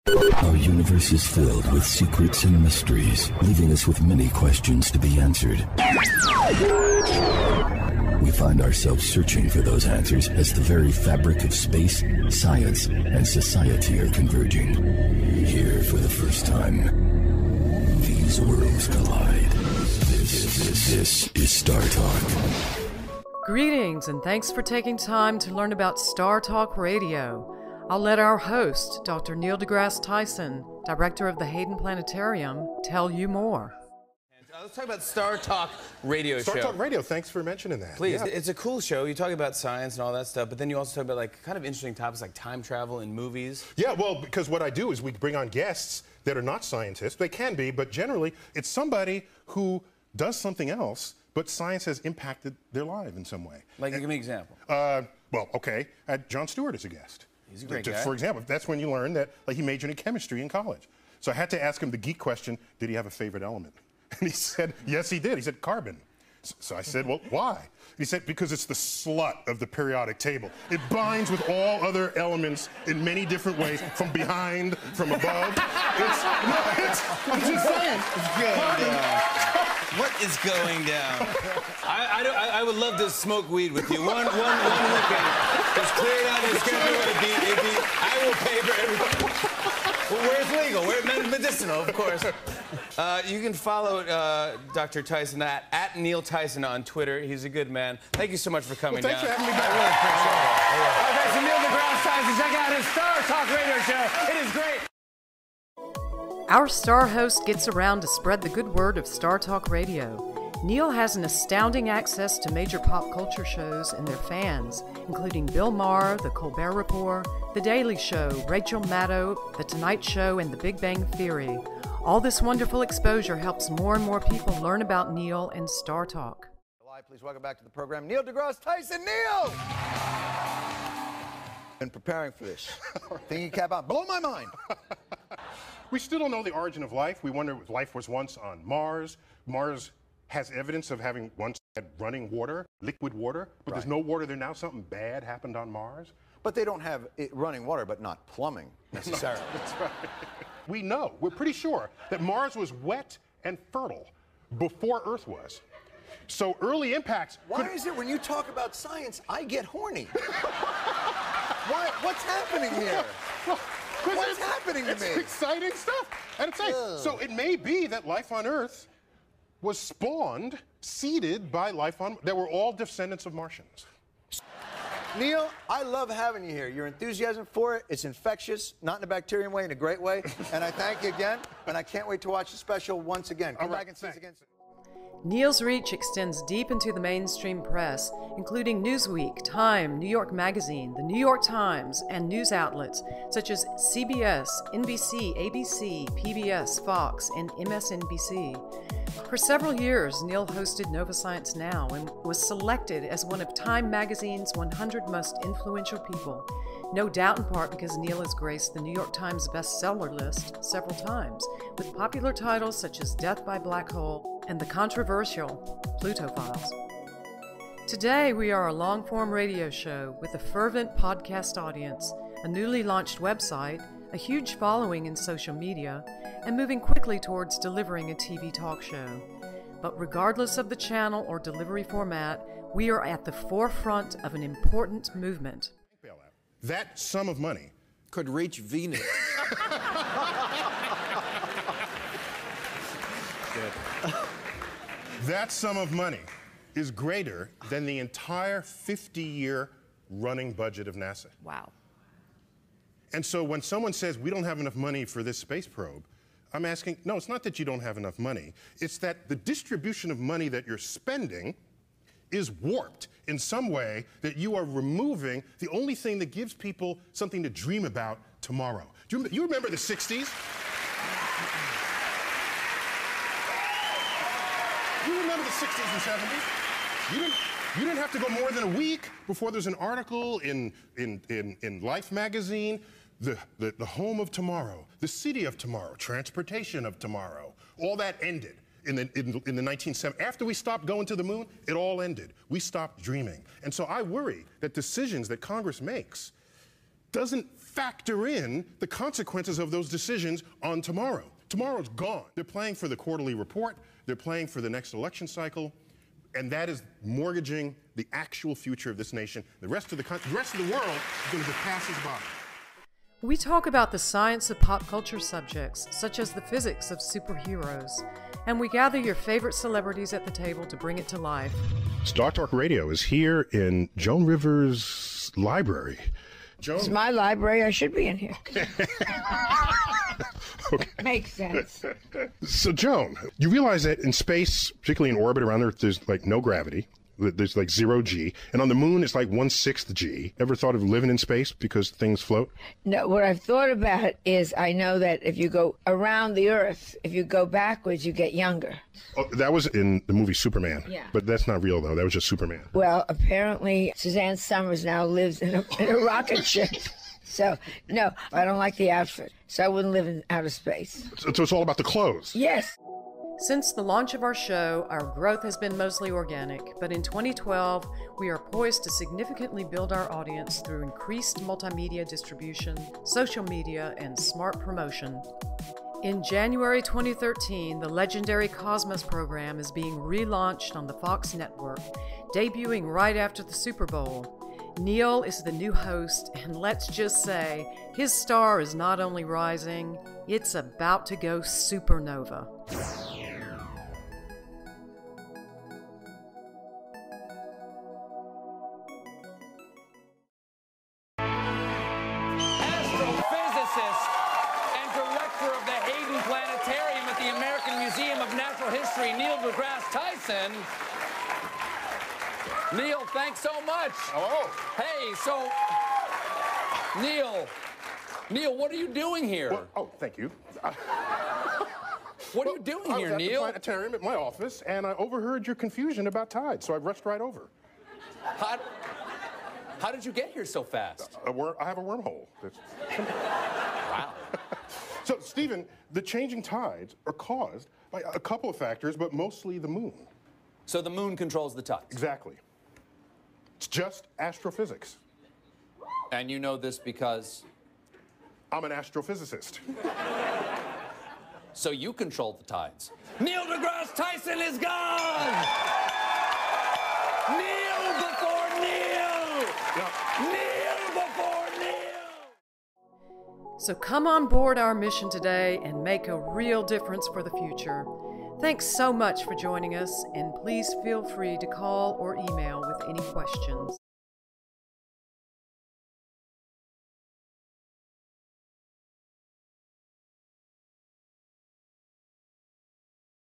Our universe is filled with secrets and mysteries, leaving us with many questions to be answered. We find ourselves searching for those answers as the very fabric of space, science, and society are converging. Here, for the first time, these worlds collide. This is Star Talk. Greetings, and thanks for taking time to learn about Star Talk Radio. I'll let our host, Dr. Neil deGrasse Tyson, director of the Hayden Planetarium, tell you more. Let's talk about Star Talk Radio Show. Star Talk Radio, thanks for mentioning that. Please, yeah. It's a cool show. You talk about science and all that stuff, but then you also talk about like kind of interesting topics like time travel in movies. Yeah, well, because what I do is we bring on guests that are not scientists. They can be, but generally it's somebody who does something else, but science has impacted their life in some way. Like, give me an example. Well, okay, I had Jon Stewart as a guest. He's a great guy. For example, that's when you learn that he majored in chemistry in college. So I had to ask him the geek question, did he have a favorite element? And he said, yes, he did. He said, carbon. So I said, well, why? He said, because it's the slut of the periodic table. It binds with all other elements in many different ways, from behind, from above. I'm just saying. It's good. What is going down? I would love to smoke weed with you. One weekend. Just clear it out and schedule it. I will pay for everything. Well, where it's legal, where it's medicinal, of course. You can follow Dr. Tyson at Neil Tyson on Twitter. He's a good man. Thank you so much for coming down. Thanks for having me back. I really appreciate it. All right, thanks to Neil deGrasse Tyson. Check out his Star Talk Radio Show. It is great. Our star host gets around to spread the good word of Star Talk Radio. Neil has an astounding access to major pop culture shows and their fans, including Bill Maher, The Colbert Report, The Daily Show, Rachel Maddow, The Tonight Show, and The Big Bang Theory. All this wonderful exposure helps more and more people learn about Neil and Star Talk. Please welcome back to the program, Neil deGrasse Tyson. Neil! Been preparing for this. Thinking cap on. Blow my mind. We still don't know the origin of life. We wonder if life was once on Mars. Mars has evidence of having once had running water, liquid water, but there's no water there now. Something bad happened on Mars. But they don't have running water, but not plumbing necessarily. No, that's right. We know, we're pretty sure that Mars was wet and fertile before Earth was. So early impacts. Why is it when you talk about science, I get horny? What's happening here? What's happening to me? It's exciting stuff. And so it may be that life on Earth was spawned, seeded by life on, that were all descendants of Martians. Neil, I love having you here. Your enthusiasm for it, it's infectious, not in a bacterial way, in a great way. And I thank you again, and I can't wait to watch the special once again. Come back and see us again soon. Neil's reach extends deep into the mainstream press, including Newsweek, Time, New York Magazine, The New York Times, and news outlets such as CBS, NBC, ABC, PBS, Fox, and MSNBC. For several years, Neil hosted Nova Science Now and was selected as one of Time Magazine's 100 most influential people, no doubt in part because Neil has graced the New York Times bestseller list several times, with popular titles such as Death by Black Hole and the controversial Pluto Files. Today, we are a long-form radio show with a fervent podcast audience, a newly launched website, a huge following in social media, and moving quickly towards delivering a TV talk show. But regardless of the channel or delivery format, we are at the forefront of an important movement. That sum of money could reach Venus. That sum of money is greater than the entire 50-year running budget of NASA. Wow. And so when someone says we don't have enough money for this space probe, I'm asking, no, it's not that you don't have enough money. It's that the distribution of money that you're spending is warped in some way, that you are removing the only thing that gives people something to dream about tomorrow. Do you remember the 60s? You remember the 60s and 70s? You didn't have to go more than a week before there's an article in Life magazine, the home of tomorrow, the city of tomorrow, transportation of tomorrow. All that ended in the 1970s. After we stopped going to the moon, it all ended. We stopped dreaming. And so I worry that decisions that Congress makes doesn't factor in the consequences of those decisions on tomorrow. Tomorrow's gone. They're playing for the quarterly report, they're playing for the next election cycle, and that is mortgaging the actual future of this nation. The rest of the world is going to just pass us by. We talk about the science of pop culture subjects, such as the physics of superheroes, and we gather your favorite celebrities at the table to bring it to life. Star Talk Radio is here in Joan Rivers' library. Joan? It's my library. I should be in here. Okay. Makes sense. So, Joan, you realize that in space, particularly in orbit around Earth, there's like no gravity. There's like 0 G. And on the moon, it's like 1/6 G. Ever thought of living in space because things float? No, what I've thought about is I know that if you go around the Earth, if you go backwards, you get younger. Oh, that was in the movie Superman. Yeah. But that's not real, though. That was just Superman. Well, apparently Suzanne Summers now lives in a rocket ship. So, no, I don't like the outfit. So I wouldn't live in outer space. So it's all about the clothes. Yes. Since the launch of our show, our growth has been mostly organic, but in 2012, we are poised to significantly build our audience through increased multimedia distribution, social media, and smart promotion. In January 2013, the legendary Cosmos program is being relaunched on the Fox network, debuting right after the Super Bowl. Neil is the new host, and let's just say, his star is not only rising, it's about to go supernova. Astrophysicist and director of the Hayden Planetarium at the American Museum of Natural History, Neil deGrasse Tyson. Neil, thanks so much. Hello. Hey, so, Neil, what are you doing here? Well, oh, thank you. What are you doing here, I was at Neil? the planetarium at my office, and I overheard your confusion about tides, so I rushed right over. How did you get here so fast? I have a wormhole. Wow. So, Stephen, the changing tides are caused by a couple of factors, but mostly the moon. So the moon controls the tides? Exactly. It's just astrophysics. And you know this because? I'm an astrophysicist. So you control the tides. Neil deGrasse Tyson is gone! Neil before Neil! Neil before Neil! So come on board our mission today and make a real difference for the future. Thanks so much for joining us, and please feel free to call or email with any questions.